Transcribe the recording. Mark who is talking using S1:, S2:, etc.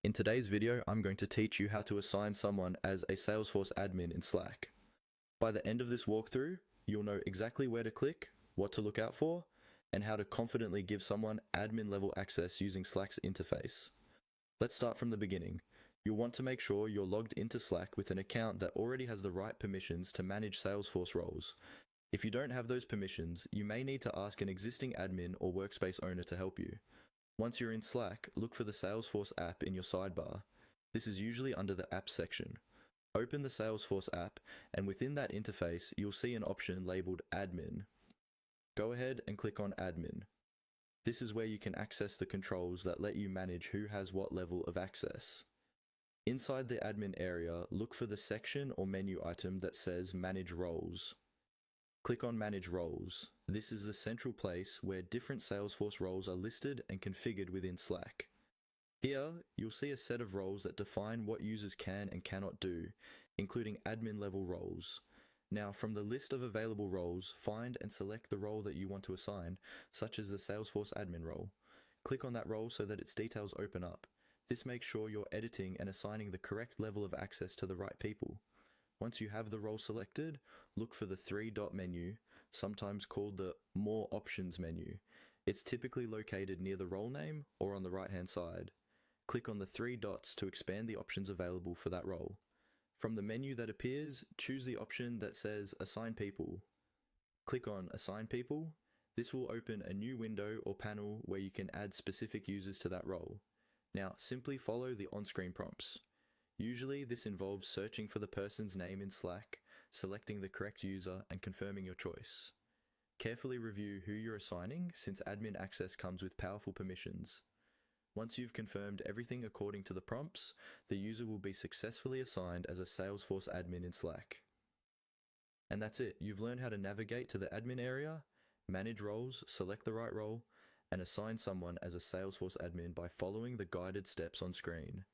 S1: In today's video, I'm going to teach you how to assign someone as a Salesforce admin in Slack. By the end of this walkthrough, you'll know exactly where to click, what to look out for, and how to confidently give someone admin level access using Slack's interface. Let's start from the beginning. You'll want to make sure you're logged into Slack with an account that already has the right permissions to manage Salesforce roles. If you don't have those permissions, you may need to ask an existing admin or workspace owner to help you. Once you're in Slack, look for the Salesforce app in your sidebar. This is usually under the Apps section. Open the Salesforce app, and within that interface, you'll see an option labeled Admin. Go ahead and click on Admin. This is where you can access the controls that let you manage who has what level of access. Inside the admin area, look for the section or menu item that says Manage Roles. Click on Manage Roles. This is the central place where different Salesforce roles are listed and configured within Slack. Here, you'll see a set of roles that define what users can and cannot do, including admin level roles. Now, from the list of available roles, find and select the role that you want to assign, such as the Salesforce admin role. Click on that role so that its details open up. This makes sure you're editing and assigning the correct level of access to the right people. Once you have the role selected, look for the three-dot menu, sometimes called the More Options menu. It's typically located near the role name or on the right-hand side. Click on the three dots to expand the options available for that role. From the menu that appears, choose the option that says Assign People. Click on Assign People. This will open a new window or panel where you can add specific users to that role. Now, simply follow the on-screen prompts. Usually, this involves searching for the person's name in Slack, selecting the correct user, and confirming your choice. Carefully review who you're assigning, since admin access comes with powerful permissions. Once you've confirmed everything according to the prompts, the user will be successfully assigned as a Salesforce admin in Slack. And that's it. You've learned how to navigate to the admin area, manage roles, select the right role, and assign someone as a Salesforce admin by following the guided steps on screen.